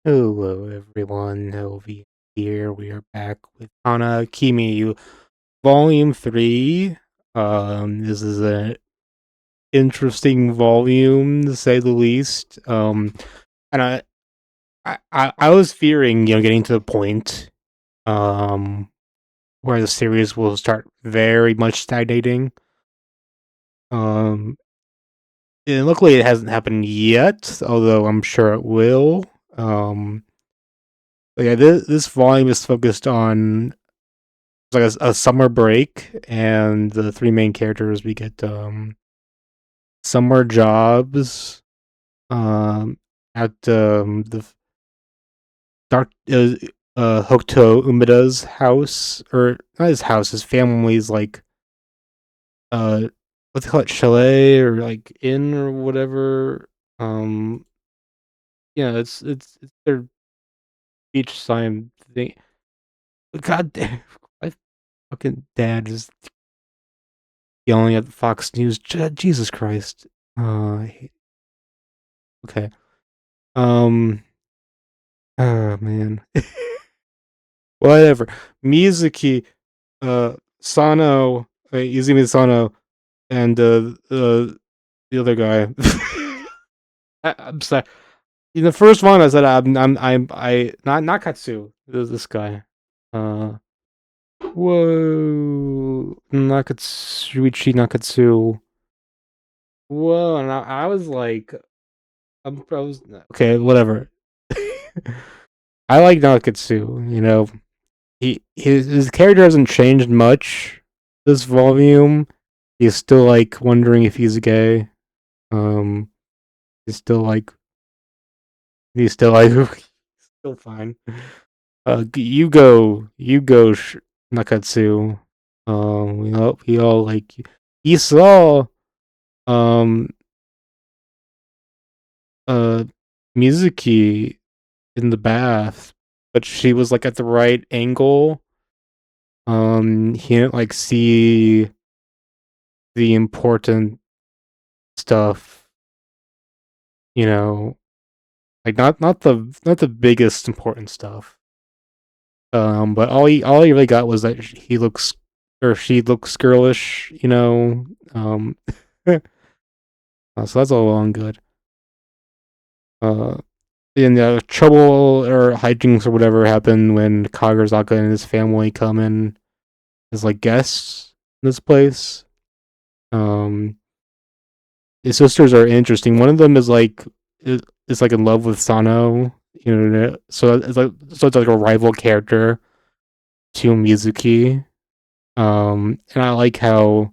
Hello, everyone. Helvi here. We are back with Hana-Kimi, Volume 3. This is an interesting volume, to say the least. And I was fearing, getting to the point, um, where the series will start very much stagnating. Um, and luckily it hasn't happened yet, although I'm sure it will. But yeah, this volume is focused on like a summer break, and the three main characters we get summer jobs at the dark Hokuto Umeda's house, or not his house, his family's like uh what they call it, chalet or like inn or whatever. Um, yeah, it's their beachside thing. God damn, my fucking dad is yelling at Fox News. Jesus Christ. Okay. Um. Oh man. Whatever. Mizuki, Sano, Izumi Sano, and the other guy. I'm sorry. In the first one, I said I not Katsu. This guy. Uh. Whoa. Nakatsuichi Nakatsu. Whoa. And I was like, I was okay. Whatever. I like Nakatsu. His character hasn't changed much this volume. He's still like wondering if he's gay. Um, he's still like he's still like still fine. Nakatsu. We all like he saw um uh Mizuki in the bath, but she was like at the right angle. He didn't like see the important stuff, you know, like not the biggest important stuff. But all he really got was that he looks or she looks girlish, you know. So that's all well and good. Uh, and trouble or hijinks or whatever happened when Kagazaka and his family come in as like guests in this place. Um, his sisters are interesting. One of them is like in love with Sano, so it's like a rival character to Mizuki. And I like how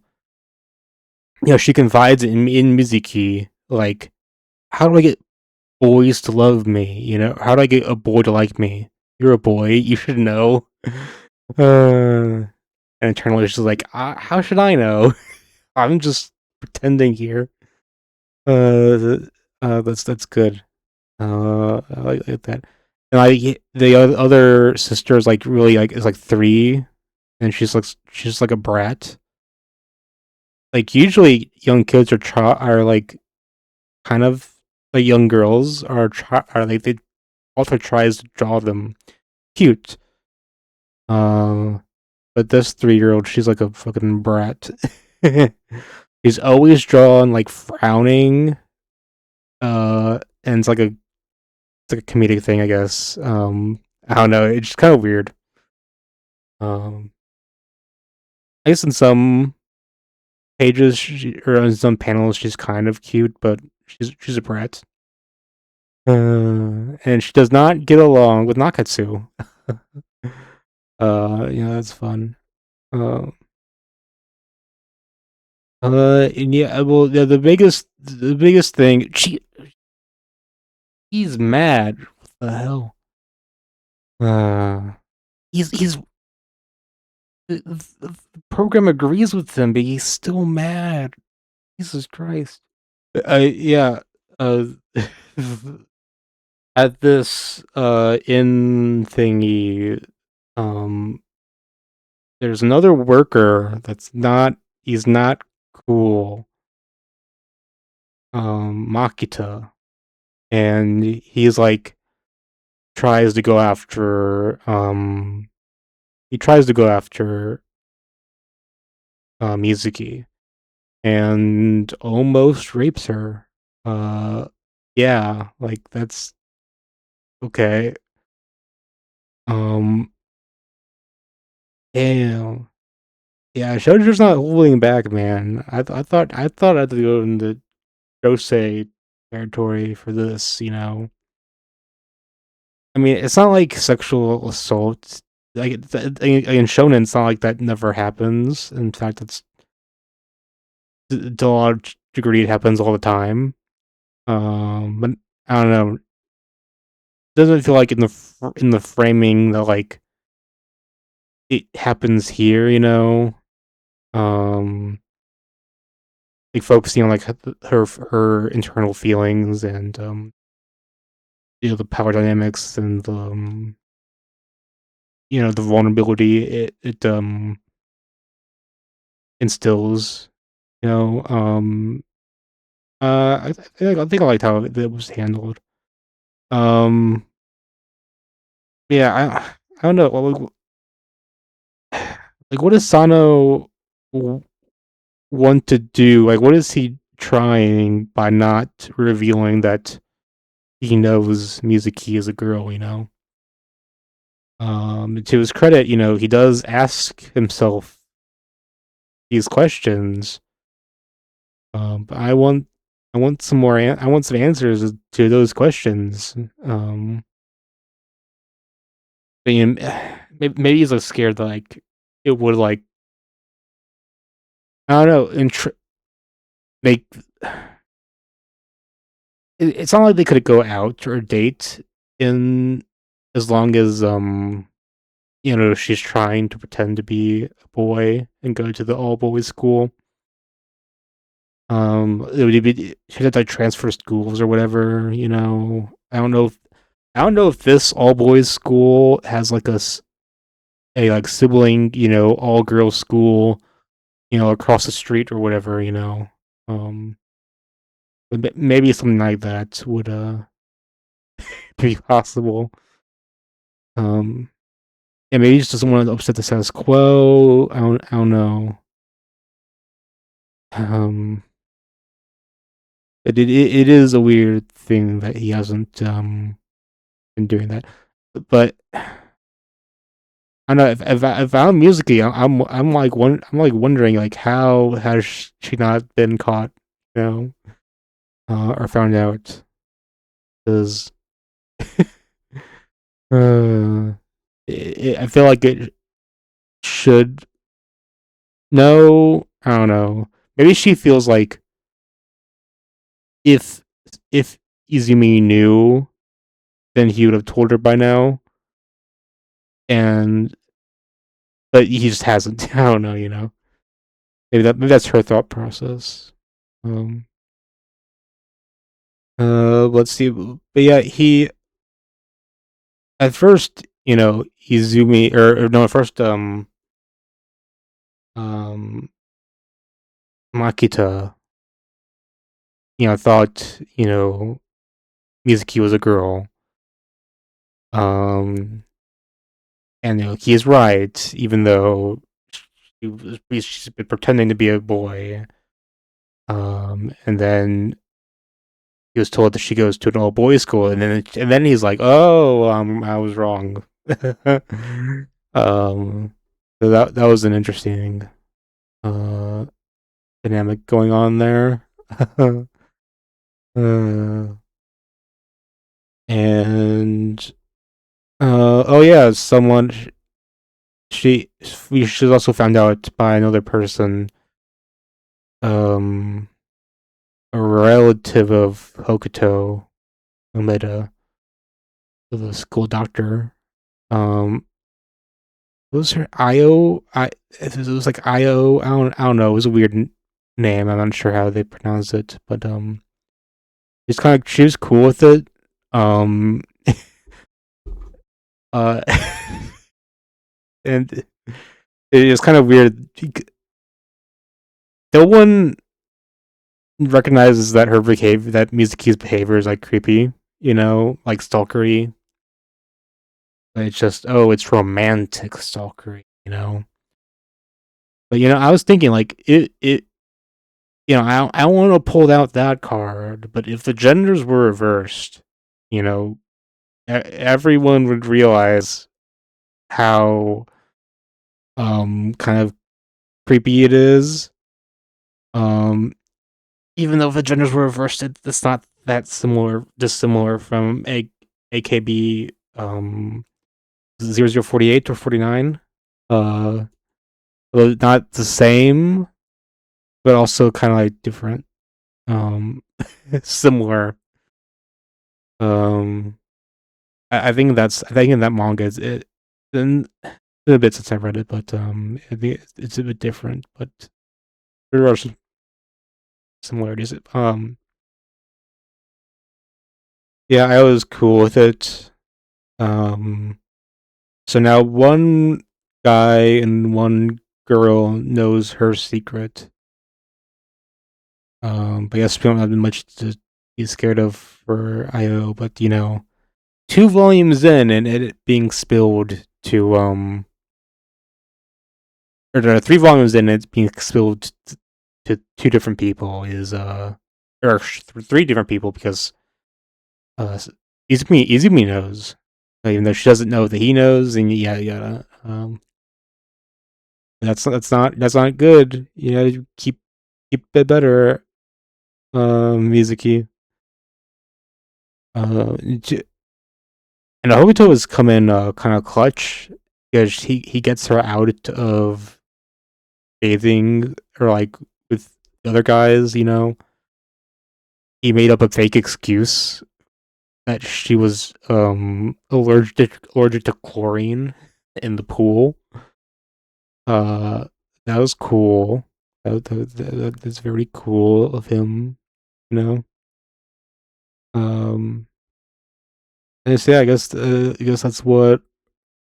she confides in Mizuki, like, how do I get boys to love me? How do I get a boy to like me? You're a boy, you should know. And internally she's like, how should I know? I'm just pretending here. That's good. I like that. And the other sister is like really like is like 3, and she's like a brat. Like usually young kids are like kind of like young girls are like they also tries to draw them cute. Uh, but this 3-year-old, she's like a fucking brat. She's always drawn like frowning. And it's like a comedic thing, I guess. I don't know. It's just kind of weird. Um, I guess in some pages or in some panels, she's kind of cute, but she's a brat. And she does not get along with Nakatsu. That's fun. Uh, and yeah, well, yeah, the biggest thing, he's mad. What the hell? Uh, he's the program agrees with him, but he's still mad. Jesus Christ. Yeah. Uh, at this in thingy, um, there's another worker he's not cool. Makita, and he's like tries to go after he tries to go after Mizuki and almost rapes her. Uh yeah, like that's okay. Um damn. Yeah, Shoujo's not holding back, man. I thought I had to go in the Josei territory for this, you know. I mean, it's not like sexual assault. Like in shonen, it's not like that never happens. In fact, it's to a large degree it happens all the time. But I don't know. It doesn't feel like in the framing that like it happens here. You know, um, like focusing on like her internal feelings and the power dynamics and the vulnerability it instills. You know, I think I liked how it was handled. Um, yeah, I don't know. Like, what does Sano w- want to do? Like, what is he trying by not revealing that he knows Mizuki is a girl? To his credit, he does ask himself these questions. But I want some more. I want some answers to those questions. But, maybe he's like scared that like it would like I don't know. Make it's not like they could go out or date in as long as she's trying to pretend to be a boy and go to the all boys school. It would be she'd have to like transfer schools or whatever. I don't know if this all boys school has like a like sibling, all girls school, across the street or whatever. Um, but maybe something like that would be possible. Um, and maybe he just doesn't want to upset the status quo. I don't know. Um, it is a weird thing that he hasn't been doing that, but I don't know if I'm musically, I'm like wondering like how has she not been caught, you know, or found out? Because uh, I feel like it should. No, I don't know. Maybe she feels like if if Izumi knew, then he would have told her by now, and but he just hasn't. I don't know. Maybe that's her thought process. Um. Let's see. But yeah, he at first, Izumi or no, at first, um, Makita, thought, Mizuki was a girl. Um, and he is right, even though she's been pretending to be a boy. And then he was told that she goes to an all boys school, and then he's like, "Oh, I was wrong." um, so that was an interesting uh dynamic going on there. uh, and oh yeah, she's also found out by another person, um, a relative of Hokuto Umeda, the school doctor. Um, what was her Io? It was like Io. I don't know. It was a weird name. I'm not sure how they pronounce it, but she was cool with it. Um, uh, and it was kind of weird. No one recognizes that her behavior, that Mizuki's behavior is like creepy, like stalkery. It's just, oh, it's romantic stalker, you know. But I was thinking like I don't want to pull out that card, but if the genders were reversed, you know, everyone would realize how kind of creepy it is. Um, Even though the genders were reversed, it's not that dissimilar from AKB 0048 or 49. Uh, well, not the same, but also kind of like different. Um, Similar. Um, I think in that manga it then the bit since I read it, but I think it's a bit different, but there are some similarities. Yeah, I was cool with it. Um, so now one guy and one girl knows her secret. But yes, we don't have much to be scared of for IO, but 2 volumes in and it being spilled to or no, 3 volumes in and it's being spilled to 2 different people is or 3 different people because uh Izumi knows. Even though she doesn't know that he knows, and yada. That's not good. You gotta keep it better, Mizuki. And Obito has come in kind of clutch because he gets her out of bathing or like with the other guys. He made up a fake excuse that she was allergic to chlorine in the pool. Uh, that was cool. That's very cool of him. You know. Um, and so, yeah, I guess that's where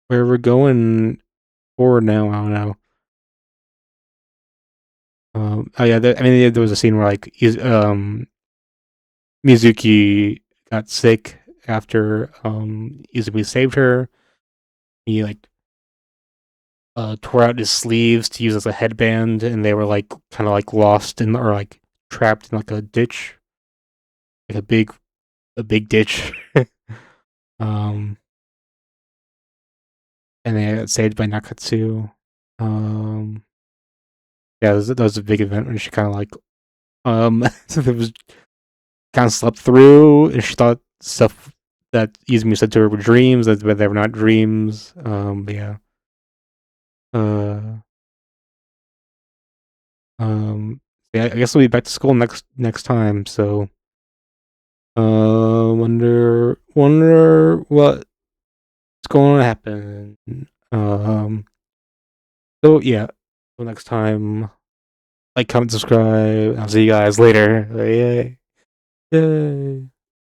we're going forward now. I don't know. Oh yeah, I mean, there was a scene where like Mizuki got sick after Izumi saved her. He like tore out his sleeves to use as a headband, and they were like kind of like lost in or like trapped in like a ditch, like a big ditch. um, and they got saved by Nakatsu. Um, yeah, that was a big event when she kind of like it was kind of slept through, and she thought stuff that Izumi said to her were dreams, but they were not dreams. But yeah. Uh, yeah, I guess we'll be back to school next time. So, wonder what's going to happen. Um, so yeah, till next time, like, comment, subscribe. I'll see you guys later. Yay, yay.